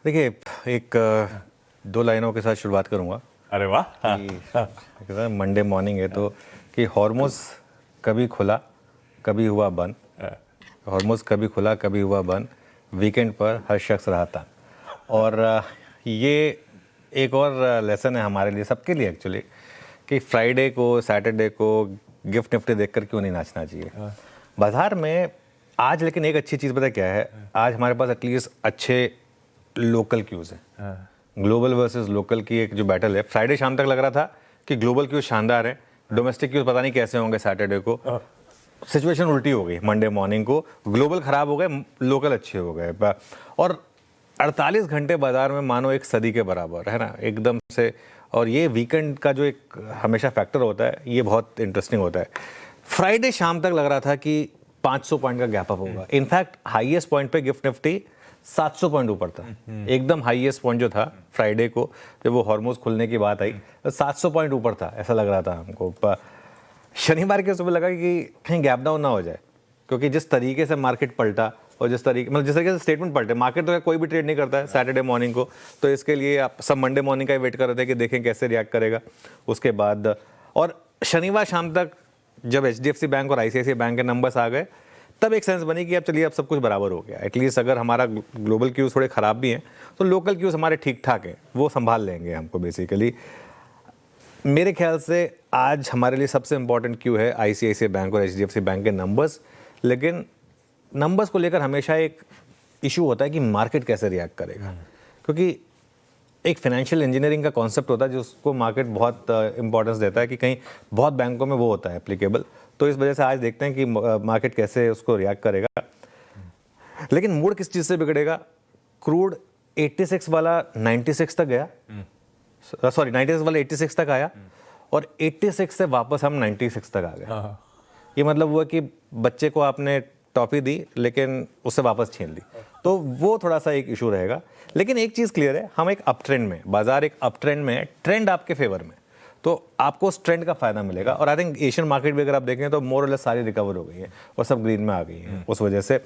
देखिए, एक दो लाइनों के साथ शुरुआत करूंगा। अरे वाह। कि मंडे मॉर्निंग है तो कि हॉर्मोज कभी खुला कभी हुआ बंद, हॉर्मोज कभी खुला कभी हुआ बंद, वीकेंड पर हर शख्स रहा था। और ये एक और लेसन है हमारे लिए, सबके लिए एक्चुअली, कि फ्राइडे को सैटरडे को गिफ्ट निफ्टी देखकर क्यों नहीं नाचना चाहिए बाजार में आज। लेकिन एक अच्छी चीज़ पता क्या है, आज हमारे पास एटलीस्ट अच्छे लोकल क्यूज़ है। ग्लोबल वर्सेस लोकल की एक जो बैटल है, फ्राइडे शाम तक लग रहा था कि ग्लोबल क्यूज़ शानदार है, डोमेस्टिक क्यूज़ पता नहीं कैसे होंगे सैटरडे को। सिचुएशन उल्टी हो गई, मंडे मॉर्निंग को ग्लोबल खराब हो गए, लोकल अच्छे हो गए। और 48 घंटे बाजार में मानो एक सदी के बराबर है ना, एकदम से। और ये वीकेंड का जो एक हमेशा फैक्टर होता है, ये बहुत इंटरेस्टिंग होता है। फ्राइडे शाम तक लग रहा था कि 500 पॉइंट का गैप अप होगा। इनफैक्ट हाईएस्ट पॉइंट पे गिफ्ट निफ्टी 700 पॉइंट ऊपर था, एकदम हाईएस्ट पॉइंट जो था फ्राइडे को, जब वो हॉर्मोज खुलने की बात आई तो 700 पॉइंट ऊपर था, ऐसा लग रहा था हमको। शनिवार के सुबह लगा कि कहीं गैप डाउन ना हो जाए, क्योंकि जिस तरीके से मार्केट पलटा और जिस तरीके से स्टेटमेंट पलटे, मार्केट तो कोई भी ट्रेड नहीं करता है सैटरडे मॉर्निंग को, तो इसके लिए आप सब मंडे मॉर्निंग का ही वेट कर रहे थे कि देखें कैसे रिएक्ट करेगा उसके बाद। और शनिवार शाम तक जब HDFC बैंक और ICICI बैंक के नंबर्स आ गए, तब एक सेंस बनी कि अब चलिए अब सब कुछ बराबर हो गया। एटलीस्ट अगर हमारा ग्लोबल क्यूज़ थोड़े ख़राब भी हैं तो लोकल क्यूज़ हमारे ठीक ठाक हैं, वो संभाल लेंगे हमको बेसिकली। मेरे ख्याल से आज हमारे लिए सबसे इंपॉर्टेंट क्यू है ICICI बैंक और HDFC बैंक के नंबर्स। लेकिन नंबर्स को लेकर हमेशा एक इशू होता है कि मार्केट कैसे रिएक्ट करेगा, क्योंकि एक फाइनेंशियल इंजीनियरिंग का कॉन्सेप्ट होता है जिसको मार्केट बहुत इंपॉर्टेंस देता है, कि कहीं बहुत बैंकों में वो होता है एप्लीकेबल। तो इस वजह से आज देखते हैं कि मार्केट कैसे उसको रिएक्ट करेगा। लेकिन मूड किस चीज़ से बिगड़ेगा? क्रूड 86 वाला 96 तक गया, सॉरी 96 वाला 86 तक आया, और 86 से वापस हम 96 तक आ गए। ये मतलब हुआ कि बच्चे को आपने टॉफी दी लेकिन उससे वापस छीन ली, तो वो थोड़ा सा एक इशू रहेगा। लेकिन एक चीज़ क्लियर है, हम एक अप ट्रेंड में, बाजार एक अप ट्रेंड में है, ट्रेंड आपके फेवर में, तो आपको उस ट्रेंड का फायदा मिलेगा। और आई थिंक एशियन मार्केट भी अगर आप देखें तो मोर और लेस सारी रिकवर हो गई है और सब ग्रीन में आ गई हैं। उस वजह से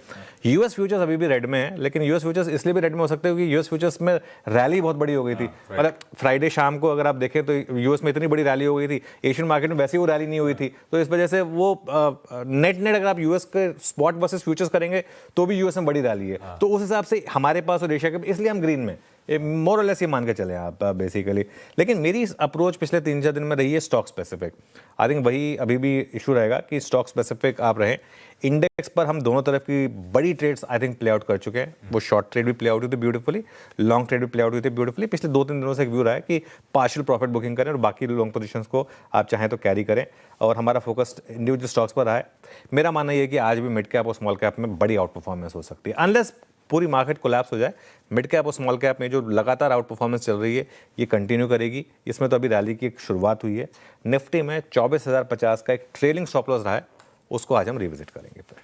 US फ्यूचर्स अभी भी रेड में है, लेकिन US फ्यूचर्स इसलिए भी रेड में हो सकते हैं क्योंकि US फ्यूचर्स में रैली बहुत बड़ी हो गई थी। मतलब फ्राइडे शाम को अगर आप देखें तो US में इतनी बड़ी रैली हो गई थी, एशियन मार्केट में वैसे ही वो रैली नहीं हुई थी। तो इस वजह से वो नेट अगर आप US के स्पॉट वर्सेस फ्यूचर्स करेंगे तो भी US में बड़ी रैली है। तो उस हिसाब से हमारे पास और एशिया के, इसलिए हम ग्रीन में मोर और लेस ये मान के चले आप बेसिकली। लेकिन मेरी अप्रोच पिछले 3-4 दिन में रही है स्टॉक स्पेसिफिक। आई थिंक वही अभी भी इशू रहेगा कि स्टॉक स्पेसिफिक आप रहें। इंडेक्स पर हम दोनों तरफ की बड़ी trades I think play out कर चुके हैं। वो शॉर्ट ट्रेड भी प्ले आउट हुई थी ब्यूटीफुली, लॉन्ग ट्रेड भी प्ले आउट हुई थी ब्यूटीफुली। पिछले 2-3 दिनों से एक व्यू रहा है कि पार्शियल प्रॉफिट बुकिंग करें और बाकी लॉन्ग पोजीशंस को आप चाहें तो कैरी करें, और हमारा फोकस इंडिविजुअल स्टॉक्स पर रहा है। मेरा मानना ये है कि आज भी मिड कैप और स्मॉल कैप में बड़ी आउट परफॉर्मेंस हो सकती है, अनलेस पूरी मार्केट कोलैप्स हो जाए। मिड कैप और स्मॉल कैप में जो लगातार आउट परफॉर्मेंस चल रही है ये कंटिन्यू करेगी। इसमें तो अभी रैली की एक शुरुआत हुई है। निफ्टी में 24,050 का एक ट्रेलिंग स्टॉप लॉस रहा है, उसको आज हम रिविजिट करेंगे फिर।